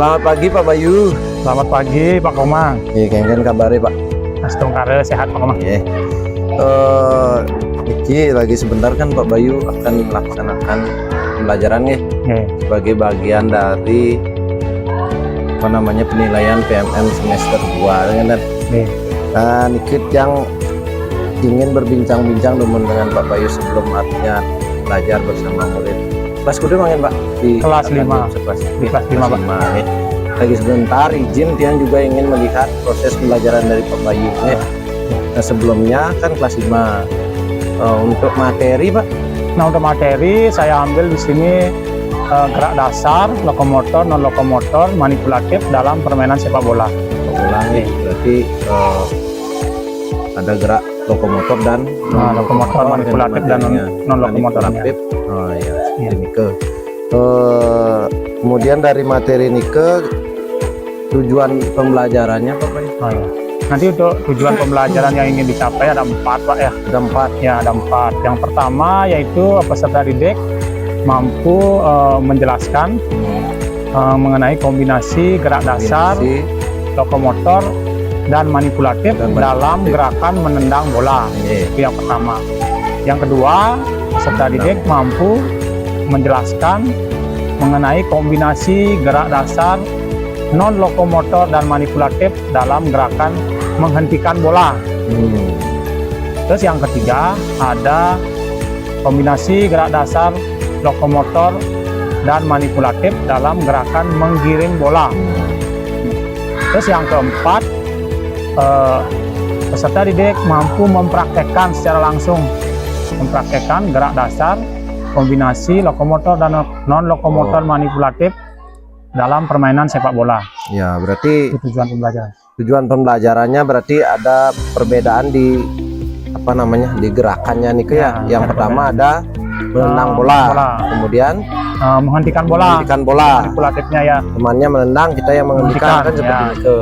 Selamat pagi Pak Bayu. Selamat pagi Pak Komang. Iya, kengken kabare Pak. Mas Tungkare sehat Pak Komang. Iya. Iki lagi sebentar kan Pak Bayu akan melaksanakan pembelajaran nih sebagai bagian dari penilaian PMM semester 2 kan. Nah, ikut yang ingin berbincang-bincang dengan Pak Bayu sebelum artinya belajar bersama murid. Kelas kudu mangin Pak di kelas 5. Di kelas 5 Pak. Ya. Lagi sebentar izin Tian juga ingin melihat proses pembelajaran dari Pak Bayu ya. Nah, sebelumnya kan kelas 5. Untuk materi Pak. Nah, untuk materi saya ambil di sini gerak dasar, lokomotor, non lokomotor, manipulatif dalam permainan sepak bola. Ulangi berarti ada gerak lokomotor dan lokomotor, manipulatif dan non lokomotor. Oh iya, ini ke. Kemudian dari materi ini ke tujuan pembelajarannya Pak Bayu. Oh, iya. Nanti untuk tujuan pembelajaran yang ingin dicapai ada 4 Pak ya. Ada 4 ya, ada 4. Yang pertama yaitu peserta didik mampu menjelaskan mengenai kombinasi gerak dasar, lokomotor dan manipulatif dalam gerakan menendang bola. Itu yang pertama. Yang kedua, peserta didik mampu menjelaskan mengenai kombinasi gerak dasar, non lokomotor dan manipulatif dalam gerakan menghentikan bola. Terus yang ketiga ada kombinasi gerak dasar, lokomotor dan manipulatif dalam gerakan menggiring bola. Terus yang keempat, peserta didik mampu mempraktekkan secara langsung gerak dasar, kombinasi lokomotor dan non lokomotor manipulatif dalam permainan sepak bola. Ya, berarti itu tujuan pembelajaran. Tujuan pembelajarannya berarti ada perbedaan di di gerakannya nih ya. Yang pertama ada menendang bola. Kemudian menghentikan bola. Manipulatifnya ya. Temannya menendang, kita yang menghentikan kan seperti itu.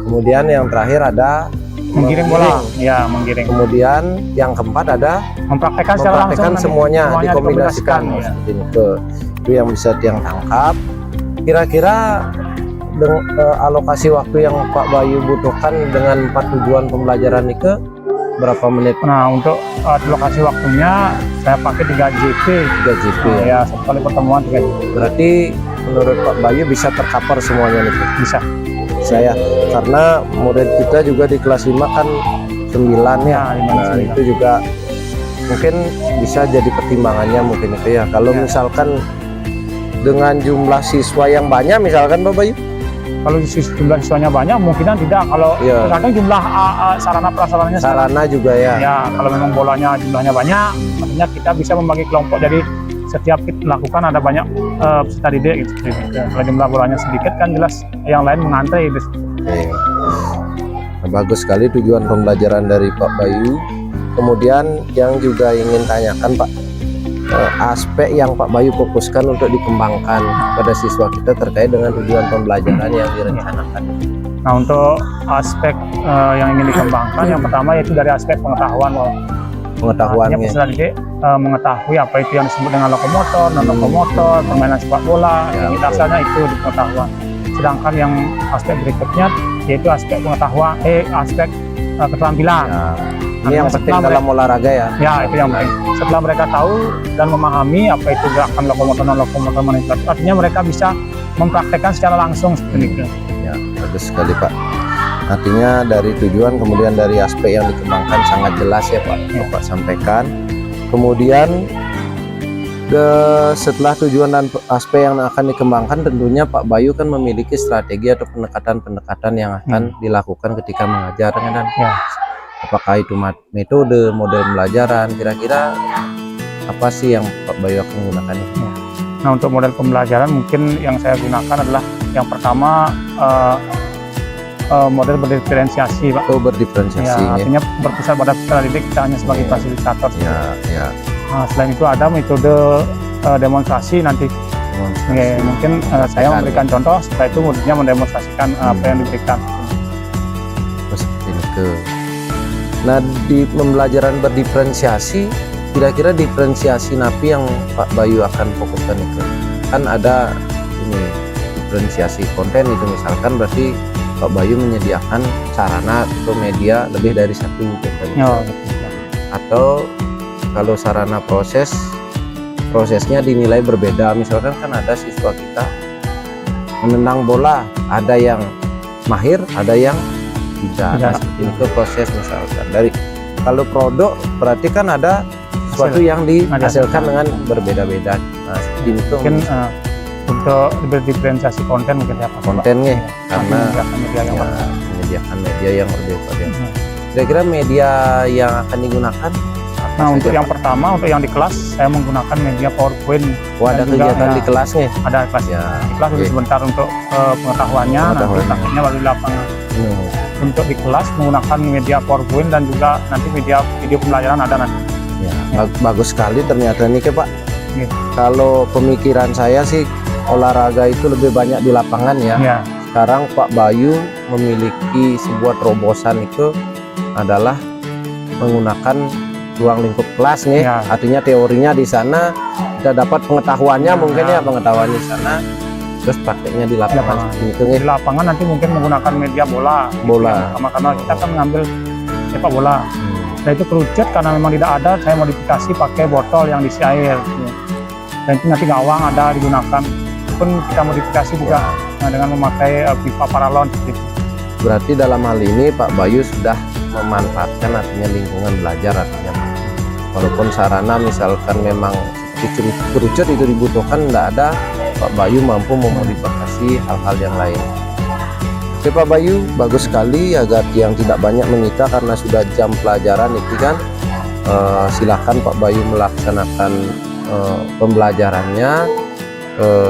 Kemudian yang terakhir ada menggiring bola. Ya, menggiring. Kemudian yang keempat ada mempraktekkan semuanya dikombinasikan seperti itu. Itu yang bisa yang tangkap. Kira-kira alokasi waktu yang Pak Bayu butuhkan dengan 4 tujuan pembelajaran itu berapa menit? Nah, untuk alokasi waktunya saya pakai 3 JP. 3 JP ya. Satu kali pertemuan 3 JP. Berarti menurut Pak Bayu bisa tercover semuanya nih? Bisa. Saya karena murid kita juga di kelas 5 kan 9 ya. Nah, itu juga mungkin bisa jadi pertimbangannya mungkin itu ya. Kalau misalkan dengan jumlah siswa yang banyak misalkan Pak Bayu, kalau jumlah siswanya banyak mungkinan tidak, kalau tergantung jumlah sarana prasarananya. Sarana juga ya. Ya, kalau memang bolanya jumlahnya banyak, maksudnya kita bisa membagi kelompok, jadi setiap kita lakukan ada banyak peserta didik gitu. Kalau jumlah bolanya sedikit kan jelas yang lain mengantri gitu. Nah, bagus sekali tujuan pembelajaran dari Pak Bayu. Kemudian yang juga ingin tanyakan Pak, aspek yang Pak Bayu fokuskan untuk dikembangkan pada siswa kita terkait dengan tujuan pembelajaran yang direncanakan. Nah, untuk aspek yang ingin dikembangkan yang pertama yaitu dari aspek pengetahuan. Artinya peserta didik mengetahui apa itu yang disebut dengan lokomotor, non lokomotor, permainan sepak bola. Dasarnya itu di pengetahuan. Sedangkan yang aspek berikutnya yaitu aspek pengetahuan, aspek keterampilan. Ini yang penting dalam olahraga ya. Ya, itu yang penting. Setelah mereka tahu dan memahami apa itu gerakan lokomotor, non lokomotor, manipulatif, artinya mereka bisa mempraktekkan secara langsung seperti itu. Ya, bagus sekali Pak. Artinya dari tujuan kemudian dari aspek yang dikembangkan sangat jelas ya Pak. Pak sampaikan. Kemudian setelah tujuan dan aspek yang akan dikembangkan, tentunya Pak Bayu kan memiliki strategi atau pendekatan-pendekatan yang akan dilakukan ketika mengajar kan. Ya. Apakah itu metode, model pembelajaran, kira-kira apa sih yang Pak Bayu akan gunakan? Nah, untuk model pembelajaran mungkin yang saya gunakan adalah yang pertama model berdiferensiasi Pak. Oh, berdiferensiasi. Ya, artinya berpusat pada peserta didik, kita hanya sebagai fasilitator. Ya. Nah, selain itu ada metode demonstrasi nanti. Mungkin saya memberikan contoh, setelah itu muridnya mendemonstrasikan apa yang diberikan. Seperti itu. Nah, di pembelajaran berdiferensiasi, kira-kira diferensiasi napi yang Pak Bayu akan fokuskan itu? Kan ada ini diferensiasi konten itu misalkan berarti Pak Bayu menyediakan sarana atau media lebih dari satu gitu. Ya, Atau kalau sarana prosesnya dinilai berbeda, misalkan kan ada siswa kita menendang bola, ada yang mahir, ada yang tidak. Nah, seperti itu proses misalkan. Dari kalau produk berarti kan ada sesuatu yang dihasilkan dengan berbeda-beda. Nah, seperti itu mungkin untuk berdiferensiasi konten mungkin ya Pak. kontennya karena media yang menyediakan media yang berbeda. Kira-kira media yang akan digunakan apa Nah, untuk saja, yang Pak? pertama, untuk yang di kelas, saya menggunakan media PowerPoint. Ada Dan juga kegiatan di kelasnya? Ada kelas Ya, di kelas dulu oke. sebentar untuk pengetahuannya, nanti prakteknya baru di lapangan. Untuk di kelas menggunakan media PowerPoint dan juga nanti media video pembelajaran ada nanti. Ya, bagus sekali ternyata nih Pak. Iya. Kalau pemikiran saya sih olahraga itu lebih banyak di lapangan ya. Ya, Sekarang Pak Bayu memiliki sebuah terobosan itu adalah menggunakan ruang lingkup kelas nih. Ya. Artinya teorinya di sana kita dapat pengetahuannya mungkin ya pengetahuan di sana. Terus prakteknya di lapangan seperti itu nih. di lapangan nanti mungkin menggunakan media bola. Bola. Karena kita akan mengambil sepak bola. Nah itu kerucut karena memang tidak ada, saya modifikasi pakai botol yang diisi air. Dan itu nanti gawang ada digunakan. Pun kita modifikasi juga dengan memakai pipa paralon seperti itu. Berarti dalam hal ini Pak Bayu sudah memanfaatkan artinya lingkungan belajar artinya. Walaupun sarana misalkan memang seperti kerucut itu dibutuhkan, tidak ada, Pak Bayu mampu memodifikasi hal-hal yang lain. Oke Pak Bayu, bagus sekali agar yang tidak banyak menyita karena sudah jam pelajaran itu kan. Silakan Pak Bayu melaksanakan pembelajarannya.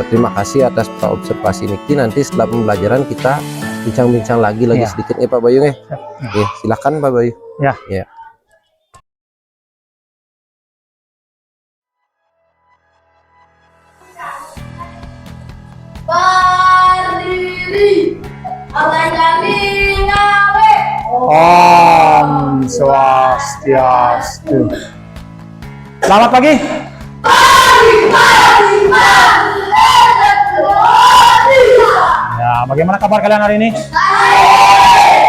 Terima kasih atas observasi Niki. Nanti setelah pembelajaran kita bincang-bincang lagi Ya. sedikit ya Pak Bayu ya. Oke, silakan Pak Bayu. Ya. Ya. Berdiri, akan jadi ngawe. Om Swastiastu. Selamat pagi. Ya, bagaimana kabar kalian hari ini?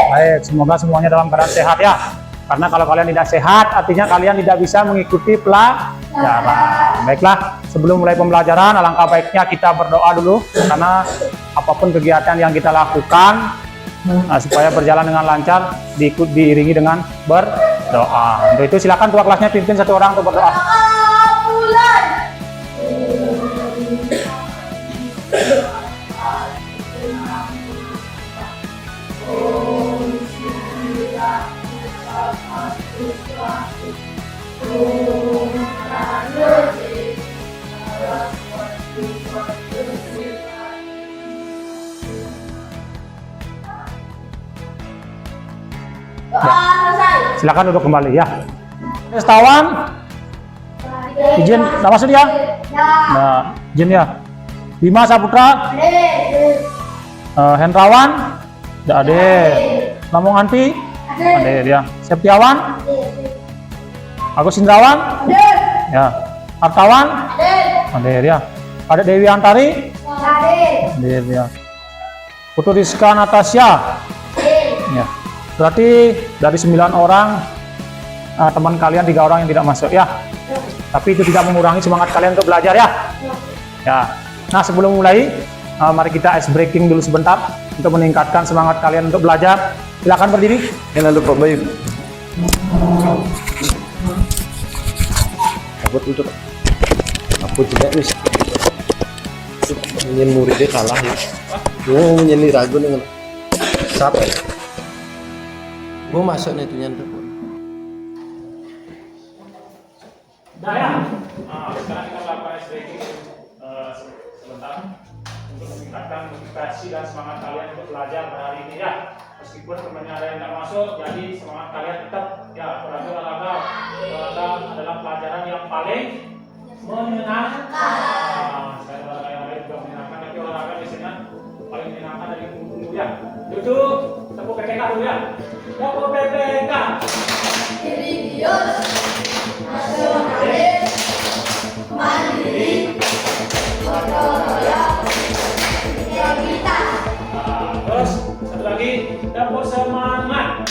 Baik, semoga semuanya dalam keadaan sehat ya. Karena kalau kalian tidak sehat, artinya kalian tidak bisa mengikuti pelajaran. Baiklah, sebelum mulai pembelajaran, alangkah baiknya kita berdoa dulu. Karena apapun kegiatan yang kita lakukan, supaya berjalan dengan lancar, diiringi dengan berdoa. Untuk itu silakan ketua kelasnya pimpin satu orang untuk berdoa. Silakan duduk kembali ya. Setahuan, izin, nama masuk ya. Nah, izin ya. Bima Saputra, Hendrawan, Ade, Lamong Anti, Ade ya. Septiawan, Agus Indrawan, ya. Artawan, Ade ya. Ada Dewi Antari, Ade ya. Putu Rizka Natasha, ya. Berarti dari 9 orang teman kalian 3 orang yang tidak masuk ya. Tapi itu tidak mengurangi semangat kalian untuk belajar ya. Ya. Nah, sebelum mulai mari kita ice breaking dulu sebentar untuk meningkatkan semangat kalian untuk belajar. Silakan berdiri. Yang lalu Pak Bayu. Aku tidak bisa. Ingin muridnya kalah ya. Gue menjadi ragu dengan siapa ya? Gue masuk nih tuh nyantuk. Nah ya, sekarang kita melakukan ice breaking sebentar untuk meningkatkan motivasi dan semangat kalian untuk belajar pada hari ini ya. Meskipun temannya ada yang tidak masuk, jadi semangat kalian tetap ya. Olahraga adalah pelajaran yang paling menyenangkan. Saya olahraga yang lain juga menyenangkan, tapi olahraga biasanya paling menyenangkan dari tunggu ya. Duduk, tepuk PPK dulu ya. Tepuk PPK. Mandiri, gotong royong, kelompok semangat.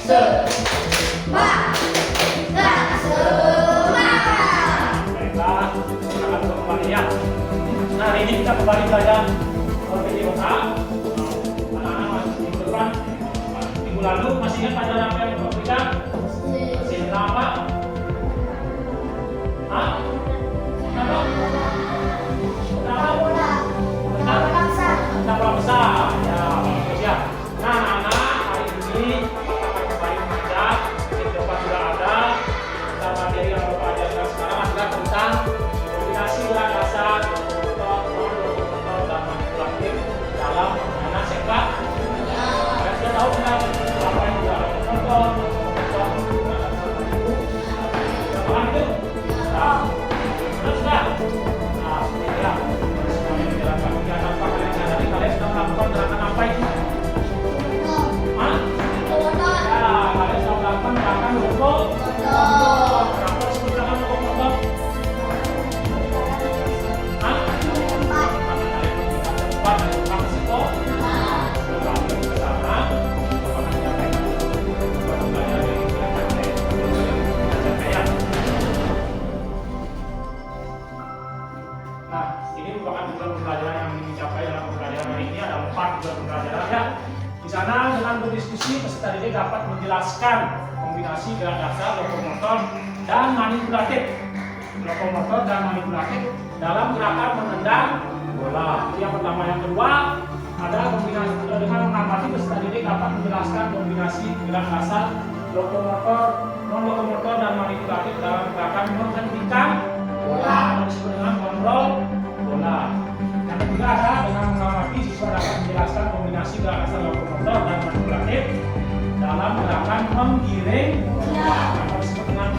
Semangat. Baiklah, silakan kembali ya. Nah, hari ini kita kembali belajar PJOK. Anak-anak masih di depan. Minggu lalu masih ingat pelajaran apa yang kita berikan? Masih tentang apa? Hah? Apa? Tentang bola besar. Ya, bagus ya. Nah, anak-anak, hari ini kita akan kembali belajar. Di depan sudah ada. Kita materi yang Bapak ajarkan sekarang adalah tentang kombinasi gerak dasar, lokomotor, non-lokomotor, dan manipulatif dalam permainan sepak. Kalian sudah tahu kan apa yang sudah lokomotor, sudah paham itu? Sudah. Nah, seperti ya. Semuanya menjelaskan kegiatan apa kalian sadari, kalian sedang melakukan gerakan apa itu? Hah? Ya, kalian sedang melakukan gerakan lokomotor. Kenapa disebut gerakan lokomotor? Hah? Tempat dari tempat ke situ. Berlalu ke sana. Bapak akan menyampaikan. Bapak belajar dari gerakan kayak. Nah, ini merupakan tujuan pembelajaran yang ingin dicapai dalam pembelajaran hari ini. Ada 4 tujuan pembelajaran ya. Di sana dengan berdiskusi peserta didik dapat menjelaskan kombinasi gerak dasar, lokomotor, dan manipulatif. Lokomotor dan manipulatif dalam gerakan menendang bola. Itu yang pertama. Yang kedua, ada kombinasi dengan mengamati peserta didik dapat menjelaskan kombinasi gerak dasar, lokomotor, non-lokomotor, dan manipulatif dalam gerakan menghentikan bola atau disebut dengan kontrol bola. Yang ketiga ada dengan mengamati siswa dapat menjelaskan kombinasi gerak dasar, lokomotor, dan manipulatif dalam gerakan menggiring bola atau disebut dengan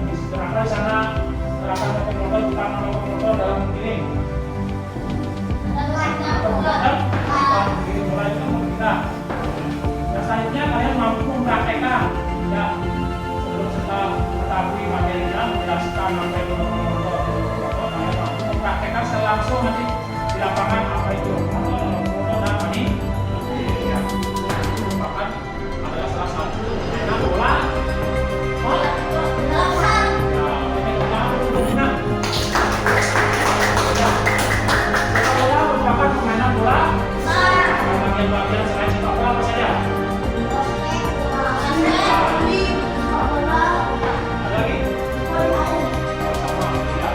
di sana gerakan lokomotor utama lokomotor dalam menggiring. Menggiring bola itu nomor 3. Nah, selanjutnya kalian mampu mempraktekkan ya sebelum setelah mengetahui materinya menjelaskan apa itu lokomotor, kalian mampu mempraktekkan secara langsung nanti di lapangan apa itu lokomotor dan manipulatif ya. Itu merupakan adalah salah satu permainan bola. Merupakan permainan bola. Bagian-bagian selain sepak bola apa saja? Ada lagi? Sama ya.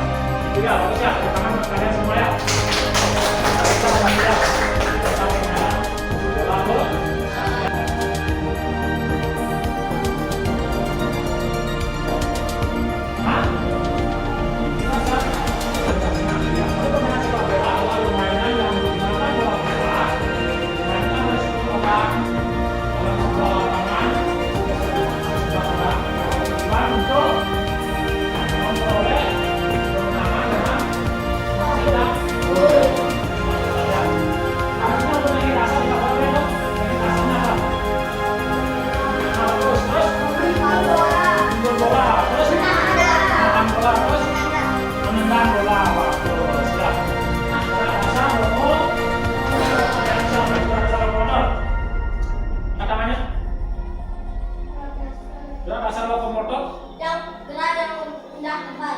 Itu ya, bagus ya. Tangan kalian semua ya. Kita belajar tentang permainan bola bola.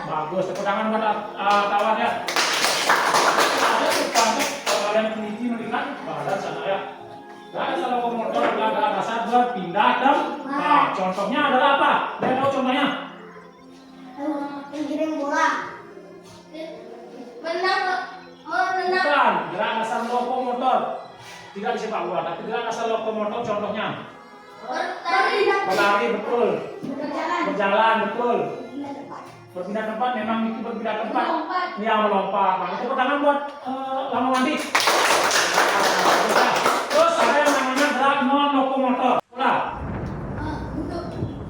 Bagus, tepuk tangan buat kawan ya. Ada untuk kalian teliti melihat badan sana ya. Dan kalau lokomotor gerak dasar berpindah tempat. Contohnya adalah apa? Lihat tahu contohnya? Menggiring bola. Menang. Bukan, gerak dasar lokomotor. Tidak di sepak bola, tapi gerak dasar lokomotor contohnya. Berlari betul. Berjalan betul. Berpindah tempat, memang itu berpindah tempat. Ya, melompat. Nah, tepuk tangan buat Lama Mandi. Terus ada yang namanya gerak non lokomotor. Bola.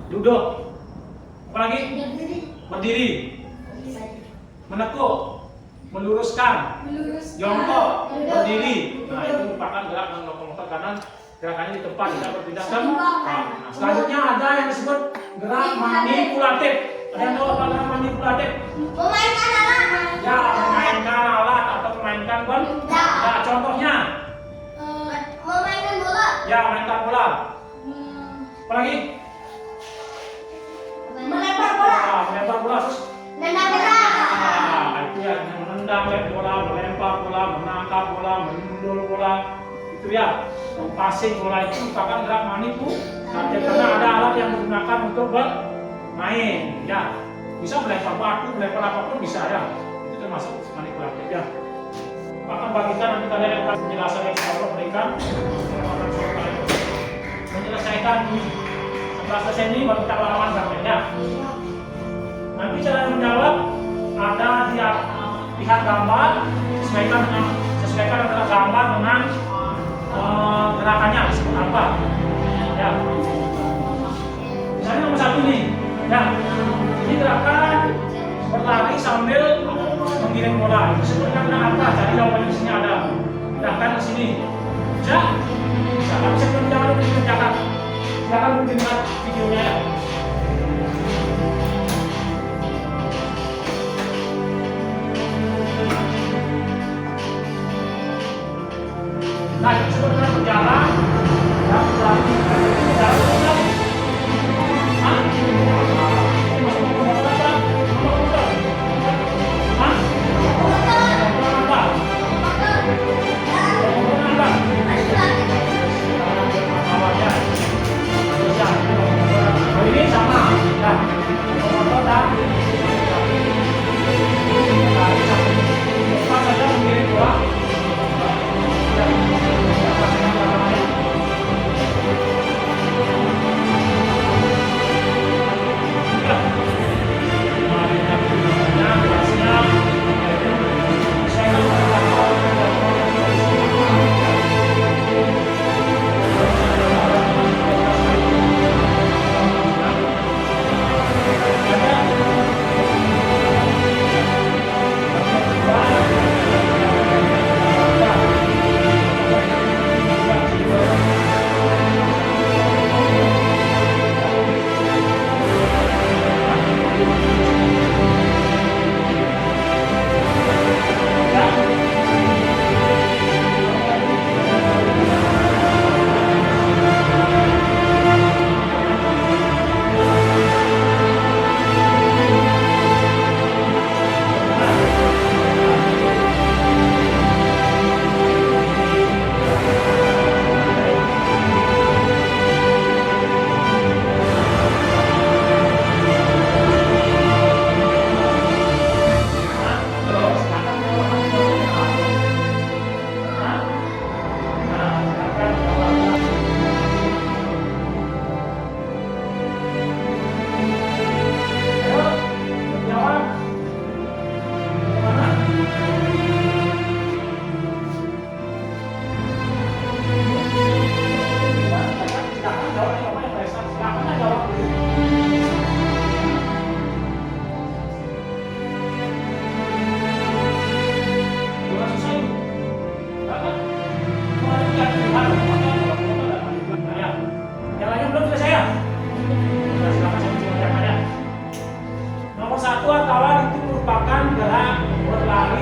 Duduk. Apalagi? Berdiri. Menekuk. Meluruskan. Jongkok. Berdiri. Nah, itu merupakan gerak non lokomotor karena gerakannya di tempat, tidak berpindah tempat. Nah, selanjutnya ada yang disebut gerak manipulatif. Ada yang tahu apa gerak manipulatif? Memainkan alat. Ya, memainkan alat atau memainkan benda. Ya, contohnya? Memainkan bola. Ya, mainkan bola. Apa lagi? Melempar bola. Melempar bola terus. Nendang bola. Itu ya, menendang bola, melempar bola, menangkap bola, menundul bola. Itu ya, passing bola itu merupakan gerak manipulatif karena ada alat yang digunakan untuk bermain. Ya, bisa melempar batu, melempar apapun bisa ya. Itu termasuk manipulatif ya. Akan bagikan nanti kalian akan penjelasan yang saya berikan. Menyelesaikan 11 ini baru kita lawan gambarnya. Nanti cara menjawab ada di lihat gambar, sesuaikan antara gambar dengan gerakannya seperti apa. Ya. Misalnya nomor 1 nih, ya. Ini gerakan berlari sambil menggiring bola. Itu sebenarnya apa? Jadi jawabannya di sini ada. Gerakan di sini. Bisa? Bisa. Tapi sebelum jangan lupa dikerjakan. Silakan melihat videonya ya. Nah, itu sebenarnya berjalan. Ya, berlari. Berjalan. Hah? Ini masuk ke nomor berapa? Nomor berapa? Hah? Nomor berapa? Nomor berapa? Awalnya. Ya. Oh, ini sama. Ya. Nomor dan lari sampai cepat saja mengirim bola.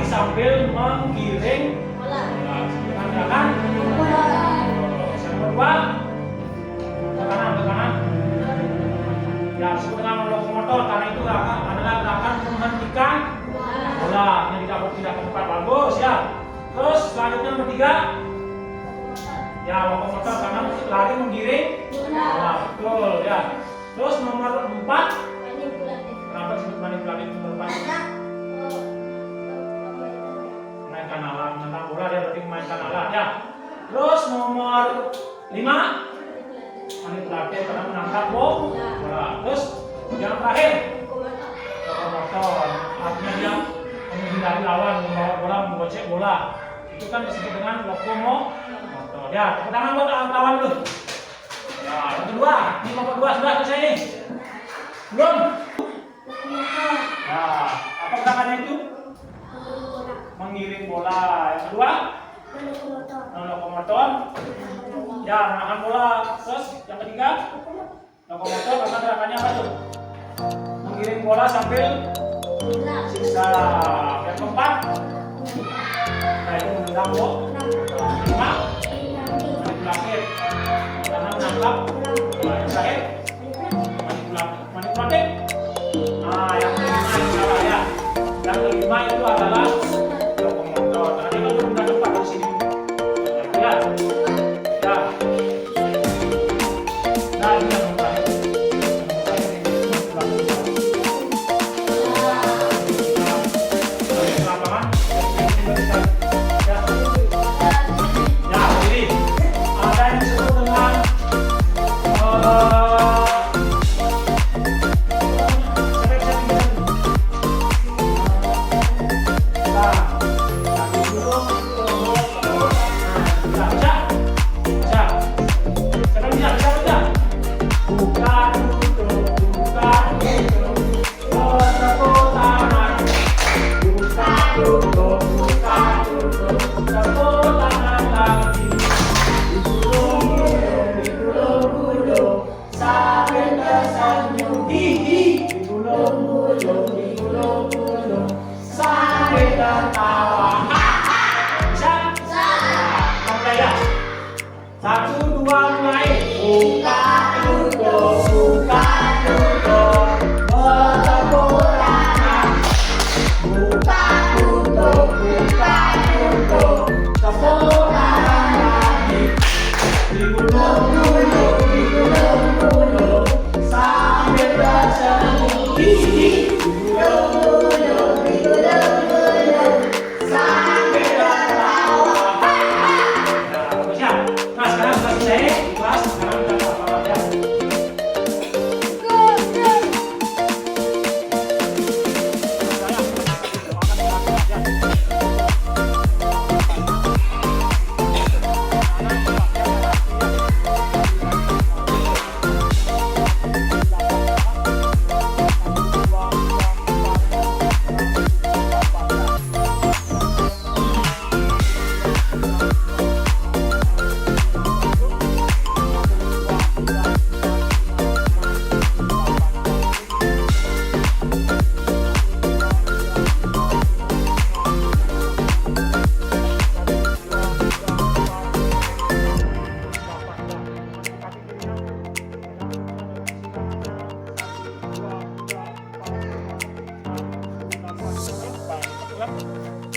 Sambil menggiring bola. Gerakan yang kedua ke kanan. Ya, disebut dengan lokomotor karena itu adalah gerakan menghentikan bola yang tidak ke tempat bagus ya. Terus selanjutnya nomor 3 ya, lokomotor karena lari menggiring bola. Betul ya. Terus nomor 4 kenapa disebut manipulatif nomor 4? Mainkan alat, menentang bola dia berarti memainkan alat ya. Terus nomor 5 manipulatif karena menangkap bola. Terus yang terakhir lokomotor, artinya dia menghindari lawan, membawa bola, menggocek bola. Itu kan disebut dengan lokomotor. Ya, tepuk tangan buat lawan dulu. Ya, yang kedua, ini nomor 2 sudah selesai nih. Belum? Ya, apa gerakannya itu? Mengiring bola. Yang kedua lokomotor ya, menahan bola. Terus yang ketiga lokomotor karena gerakannya apa tuh? Mengiring bola sambil siksa. Yang keempat nah itu menendang bola. 5 manipulatif. Ya. Nah, ini yang mulai. Satu, dua, mulai. Buka, tutup, buka, tutup. Bertepuk tangan. Buka, tutup, buka, tutup. Tepuk tangan lagi. Digulung-gulung, digulung-gulung. Sambil tersenyum. Digulung-gulung, digulung-gulung. Sambil tertawa. Nah, sekarang sudah selesai di kelas. Sekarang kita apa ya?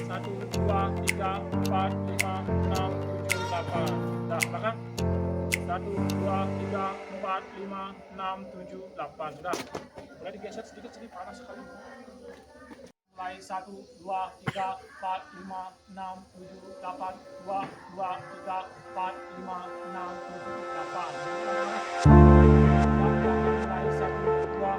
Satu, dua, tiga, empat, lima, enam, tujuh, delapan. Dah, belakang. Satu, dua, tiga, empat, lima, enam, tujuh, delapan. Sudah. Boleh digeser sedikit, sini panas sekali. Mulai 1, 2, 3, 4, 5, 6, 7, 8, 2, 2, 3, 4, 5, 6, 7, 8. Mulai 1, 2, 3, 4, 5, 6, 7, 8.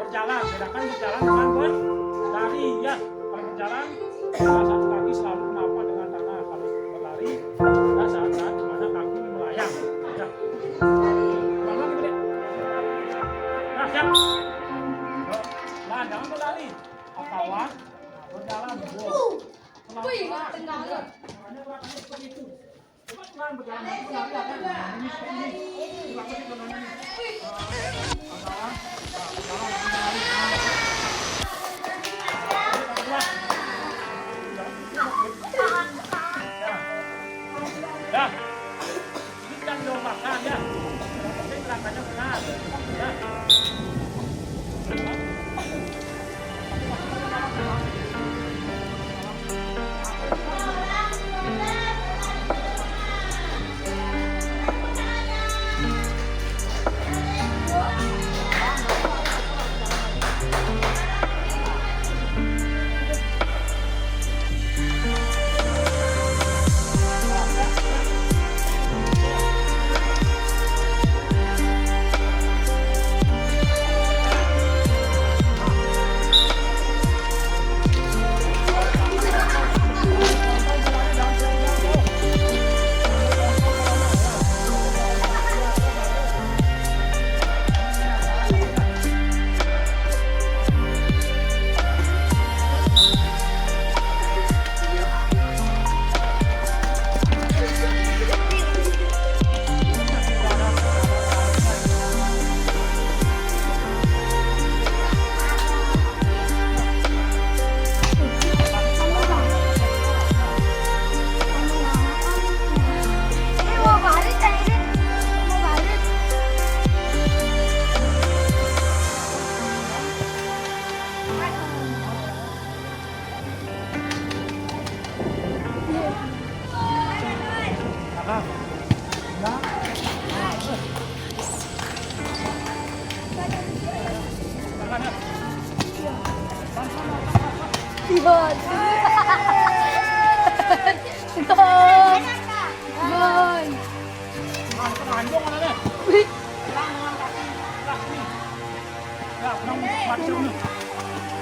berjalan, bedakan berjalan dengan berlari ya. Kalau berjalan, satu kaki selalu kenapa dengan tanah. Kalau berlari, ada saat-saat di mana kaki melayang. Ya. Ulang lagi, Dek. Nah, siap. Nah, jangan berlari. Kawan, berjalan. Pelan-pelan. Tangannya gerakannya seperti itu. Coba pelan berjalan. Berlari akan. Ini seperti ini. Gerakan di kanan ini. Ya, ini kan makan ya. Tapi gerakannya benar. Ya.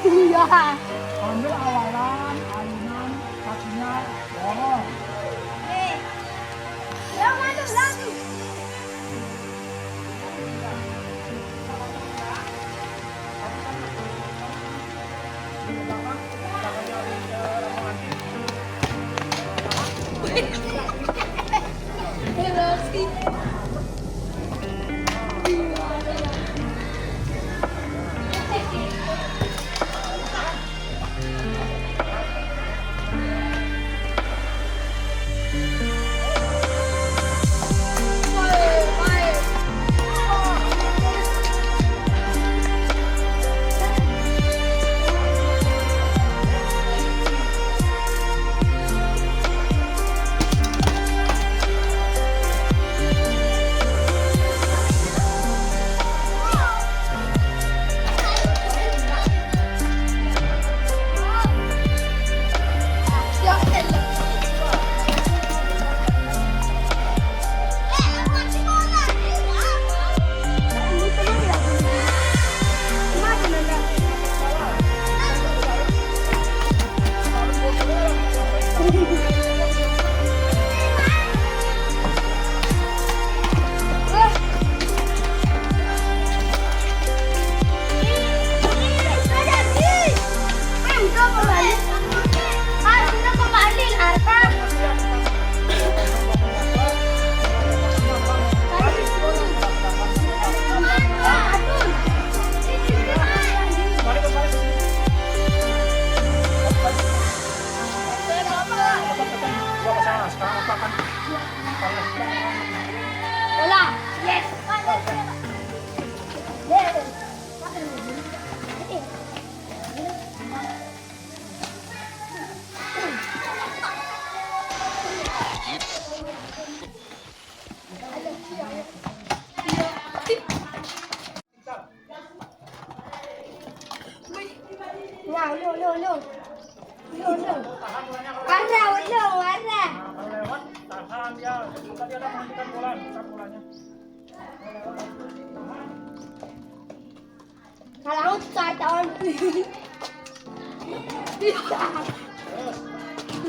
Iya. Ambil awalan, ayunan, kakinya, dorong. Yang maju lagi. Nào, lương, lương, lương. Lương, lương. Warna, warna, warna. Lewat, tahan dia. Bukan dia akan menghentikan bola, bukan bolanya. Kalau saya tahun.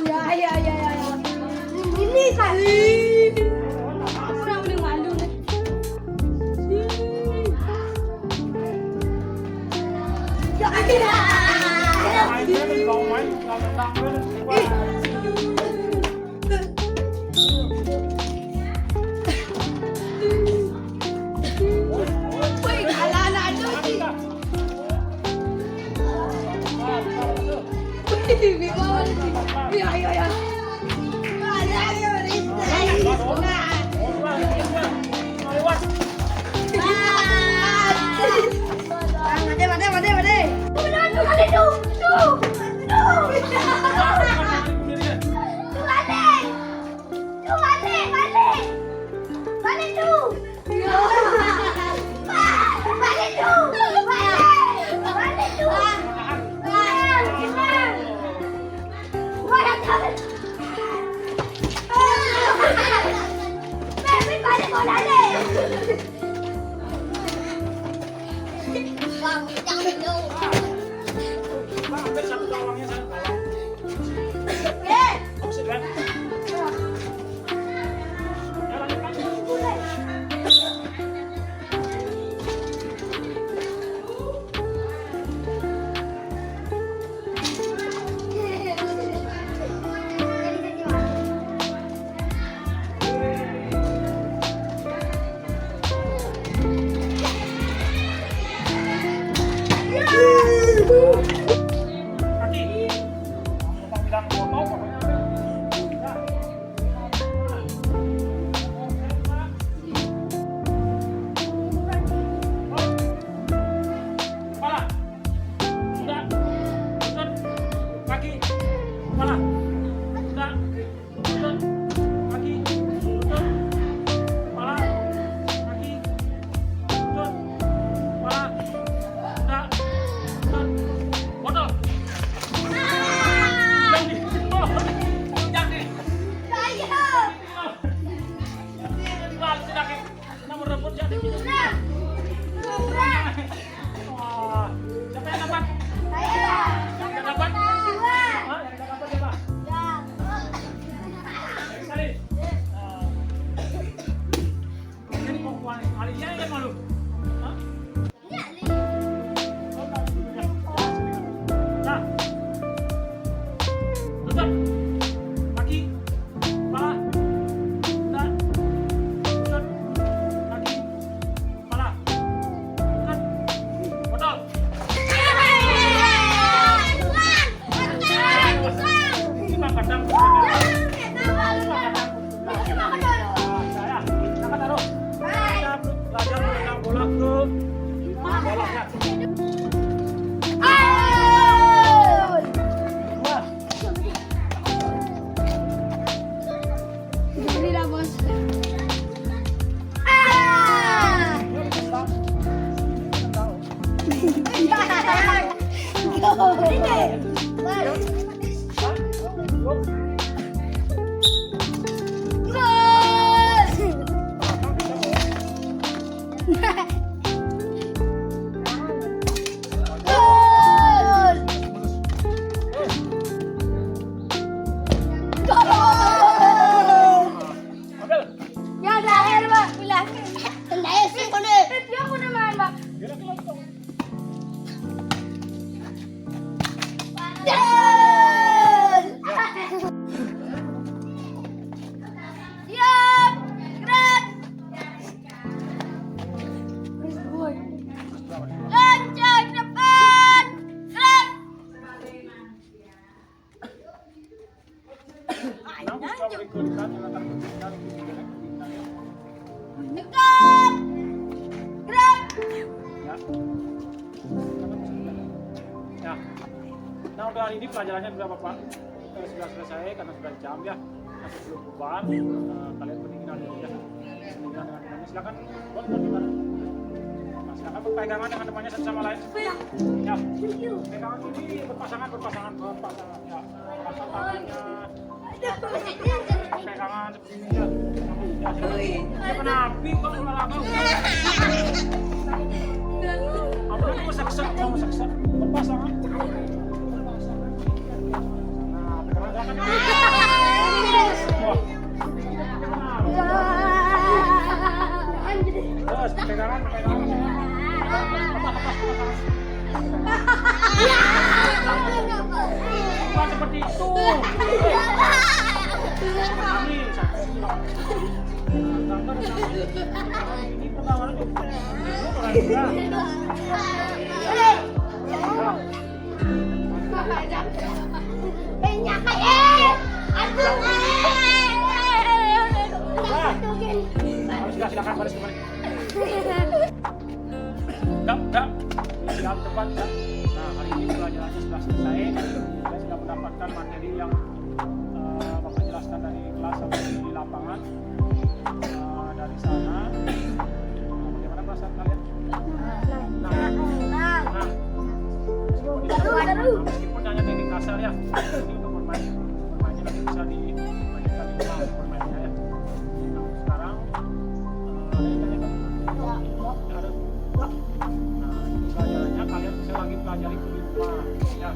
Ya. Ini kali. Aku udah malu nih. Ya. Wih, kalah anak tu sih. Wih, bawah ni. Ya. Ya. Nah udah hari ini pelajarannya sudah Bapak sudah selesai karena sudah jam ya. Masih belum bubar. Kalian pendinginan dulu ya. Pendinginan dengan temannya silakan. Buat pendinginan. Nah, silakan berpegangan dengan temannya satu sama lain. Ya. Pegangan ini berpasangan. Ya. Pasang tangannya. Pegangan seperti ini ya. Ya, kenapa kok olahraga? Apa Seperti itu. Ini pertama silakan baris kembali. Enggak. Siap tepat ya. Nah, hari ini pelajarannya sudah selesai. Saya sudah mendapatkan materi yang Bapak jelaskan dari kelas sampai di lapangan. Dari sana, bagaimana perasaan kalian? Meskipun hanya teknik kasar ya, ini untuk bermainnya nanti bisa dimainkan di rumah untuk bermainnya ya. Nah, sekarang ada yang tanya kan? Ada. Nah, ini pelajarannya kalian bisa lagi pelajari di rumah ya.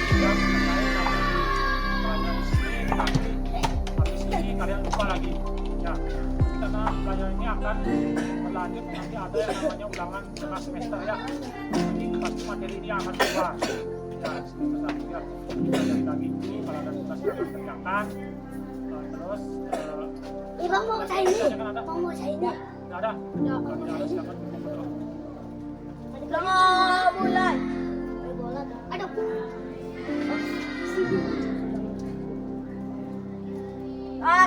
Sudah selesai sampai pelajari sini, nanti habis ini kalian lupa lagi ya. Karena pelajaran ini akan berlanjut, nanti ada yang namanya ulangan tengah semester ya. Jadi pasti materi ini akan berubah ya, semester satu ya. Pelajari lagi ini, kalau ada tugas yang dikerjakan terus Bang mau saya ini. Mau saya ini. tidak ada. Kalau tidak ada silakan tutup berdoa. Mulai. Bola. Aduh.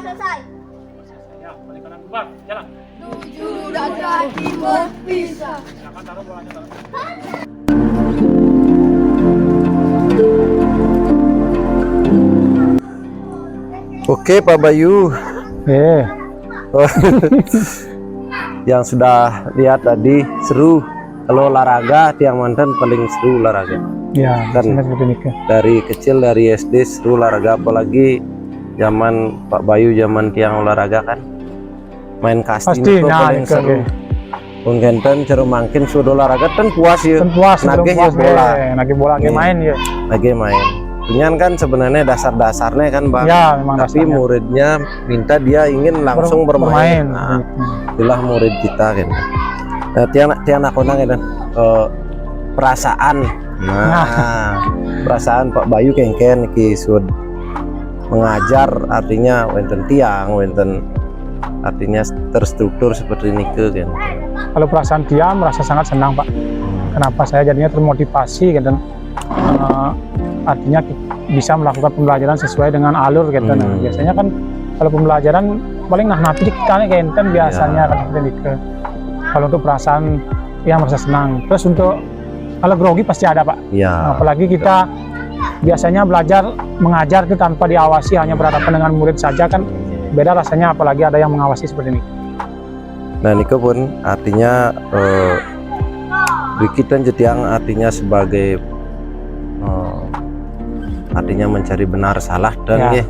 Selesai. Ya, balik kanan bubar, jalan. Tujuh dan kaki berpisah. Silakan taruh bolanya taruh. Oke Pak Bayu, yang sudah lihat tadi seru. Kalau olahraga tiang mantan paling seru olahraga. Ya, Kan seperti ini. dari kecil dari SD seru olahraga, apalagi zaman Pak Bayu zaman tiang olahraga kan main casting Pasti, itu nah, paling itu, seru. Ungkenten cara mangkin sudah olahraga kan puas ya. Puas, nagih ya puas bola. Lagi bola, lagi Iya. main ya. Lagi main. Punyan kan sebenarnya dasar-dasarnya kan Bang. Ya, memang Tapi dasarnya. muridnya minta dia ingin langsung bermain. Nah, itulah murid kita kan. Tiang aku nang kan perasaan. Nah, perasaan Pak Bayu kengken ki sud mengajar artinya wenten tiang, wenten artinya terstruktur seperti ini ke kan. Kalau perasaan dia merasa sangat senang Pak. Kenapa saya jadinya termotivasi kan, dan artinya bisa melakukan pembelajaran sesuai dengan alur gitu. Nah, biasanya kan kalau pembelajaran paling napi kita nih kan biasanya kan seperti itu. Kalau untuk perasaan ya merasa senang. Terus untuk kalau grogi pasti ada Pak. Ya. Nah, apalagi kita biasanya belajar mengajar itu tanpa diawasi, hanya berhadapan dengan murid saja kan beda rasanya, apalagi ada yang mengawasi seperti ini. Nah Niko pun artinya Wiki dan Jetiang artinya sebagai artinya mencari benar salah dan Ya.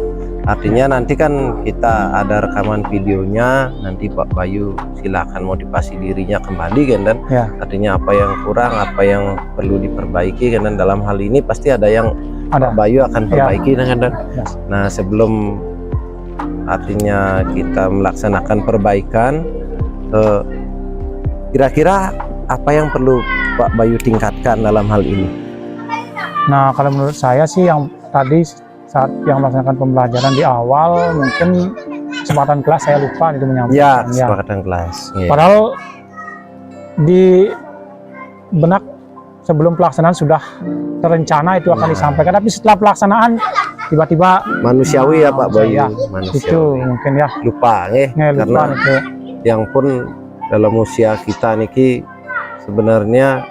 artinya nanti kan kita ada rekaman videonya, nanti Pak Bayu silakan motivasi dirinya kembali kan, dan Ya. artinya apa yang kurang, apa yang perlu diperbaiki kan, dan dalam hal ini pasti ada yang Ada. Pak Bayu akan perbaiki kan, dan Yes. nah sebelum artinya kita melaksanakan perbaikan, kira-kira apa yang perlu Pak Bayu tingkatkan dalam hal ini? Nah, kalau menurut saya sih yang tadi saat yang melaksanakan pembelajaran di awal mungkin kesempatan kelas saya lupa itu menyampaikan. Ya, kesepakatan kelas. Ya. Padahal di benak sebelum pelaksanaan sudah terencana itu akan disampaikan, tapi setelah pelaksanaan tiba-tiba Manusiawi ya Pak Bayu, ya, manusiawi. itu mungkin ya Lupa lupa karena itu. yang pun dalam usia kita niki sebenarnya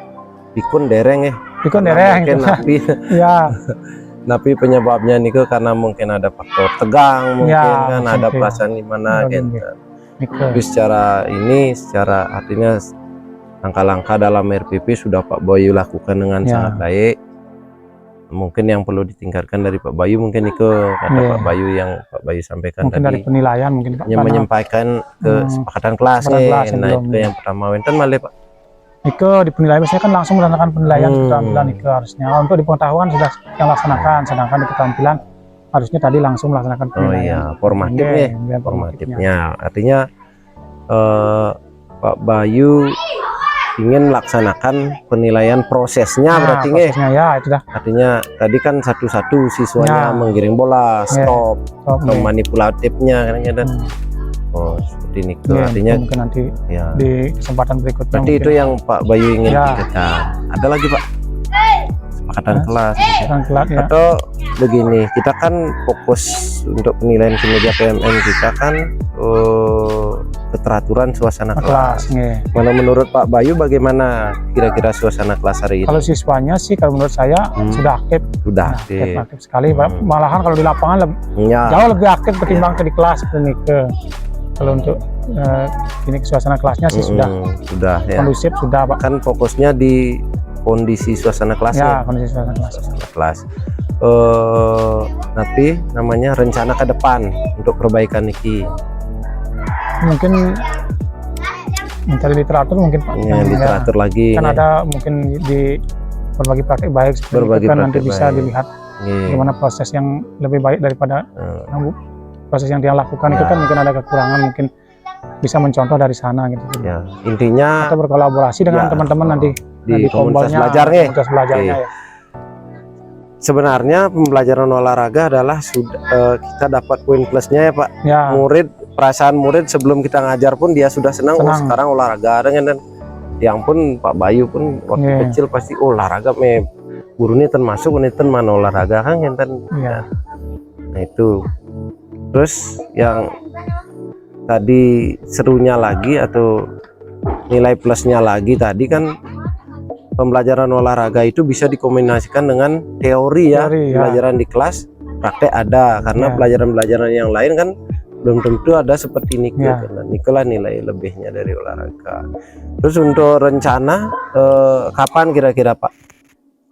pikun dereng Ikut Karena dereng mungkin gitu. napi Ya, tapi penyebabnya niku karena mungkin ada faktor tegang, mungkin Ya, kan ada mungkin. perasaan di mana kan. itu. Tapi secara artinya langkah-langkah dalam RPP sudah Pak Bayu lakukan dengan Ya. sangat baik. Mungkin yang perlu ditingkatkan dari Pak Bayu mungkin itu kata Ya. Pak Bayu yang Pak Bayu sampaikan Mungkin dari tadi, penilaian mungkin Pak. yang karena menyampaikan kesepakatan kelas kesepakatan kelas nah sebelum. itu yang pertama wenten malih Pak. Nike di penilaian biasanya kan langsung melaksanakan penilaian Hmm. keterampilan Nike harusnya. Untuk di pengetahuan sudah yang laksanakan, sedangkan di keterampilan harusnya tadi langsung melaksanakan Oh penilaian. iya, formatif Iya, nih. iya, formatifnya. Formatifnya artinya Pak Bayu ingin melaksanakan penilaian prosesnya Nah, berarti nggih. prosesnya ya itu dah. Artinya tadi kan satu-satu siswanya Ya. menggiring bola, Ya. stop, Oh, atau iya. manipulatifnya kan. Hmm. Oh, seperti ini. Iya, Artinya mungkin nanti ya. di kesempatan berikutnya. Berarti mungkin. itu yang Pak Bayu ingin Ya. pikirkan. Ada lagi Pak? Kesepakatan Hah? kelas. Yang kelas ya. Atau begini, kita kan fokus untuk penilaian kinerja PMN kita kan keteraturan suasana Kelas. kelas. Nggih. Mana menurut Pak Bayu bagaimana kira-kira suasana kelas hari ini? Kalau siswanya sih kalau menurut saya sudah aktif. Sudah Nah, aktif. aktif sekali. Hmm. Malahan kalau di lapangan Ya. jauh lebih aktif ketimbang di kelas seperti Nike. Kalau untuk ini suasana kelasnya sih sudah sudah ya. kondusif, sudah Pak. Kan fokusnya di kondisi suasana Ya, kelasnya. kondisi suasana kelas. Suasana kelas. Tapi namanya rencana ke depan untuk perbaikan Niki. Mungkin mencari literatur mungkin Pak. Ya, literatur lagi. Kan nih. ada mungkin di berbagi praktik baik seperti Berbagi itu kan nanti praktik bisa baik. dilihat Nih. bagaimana proses yang lebih baik daripada proses yang dia lakukan itu Ya. kan mungkin ada kekurangan, mungkin bisa mencontoh dari sana gitu. Ya, intinya Atau berkolaborasi dengan Ya, teman-teman nanti di komunitas kombolnya, belajar nih. komunitas belajarnya Oke. ya. Sebenarnya pembelajaran olahraga adalah kita dapat poin plusnya ya Pak. Ya, Perasaan murid sebelum kita ngajar pun dia sudah senang. Oh, Senang. sekarang olahraga dengan yang pun Pak Bayu pun waktu Iya. kecil pasti olahraga guru ini termasuk ini mana olahraga kan enten. iya. Nah itu. Terus yang tadi serunya lagi atau nilai plusnya lagi tadi kan pembelajaran olahraga itu bisa dikombinasikan dengan teori ya. Teori, ya. Pelajaran di kelas praktek ada karena Ya. pelajaran-pelajaran yang lain kan belum tentu ada seperti Nike. Ya. Karena Nike lah nilai lebihnya dari olahraga. Terus untuk rencana kapan kira-kira Pak?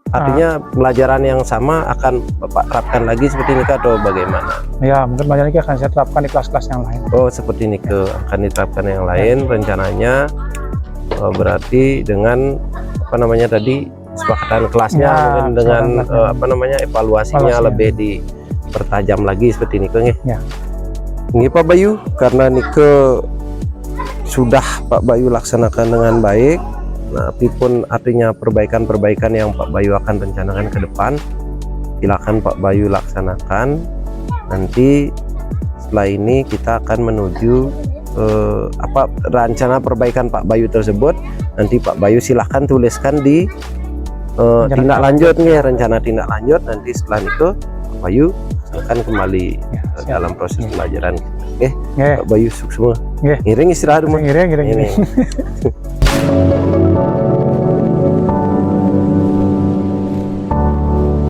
Artinya pelajaran yang sama akan Bapak terapkan lagi seperti Nike atau bagaimana? Ya, mungkin pelajaran ini akan saya terapkan di kelas-kelas yang lain. Oh seperti Nike akan diterapkan yang lain rencananya. Berarti dengan apa namanya tadi kesepakatan kelasnya Ya, mungkin dengan kesepakatan kelasnya. evaluasinya Evaluasinya. lebih dipertajam lagi seperti Nike nih. Ya. Ini Pak Bayu karena Nike sudah Pak Bayu laksanakan dengan baik. Nah, tapi pun artinya perbaikan-perbaikan yang Pak Bayu akan rencanakan ke depan, silakan Pak Bayu laksanakan. Nanti setelah ini kita akan menuju rencana perbaikan Pak Bayu tersebut. Nanti Pak Bayu silahkan tuliskan di tindak lanjut nih, rencana tindak lanjut. Nanti setelah itu Pak Bayu akan kembali Ya, siap. dalam proses pelajaran kita. Oke, Nggih. Pak Bayu sukses semua. Nggih. Ngiring istirahat rumah. Ngiring. Ini.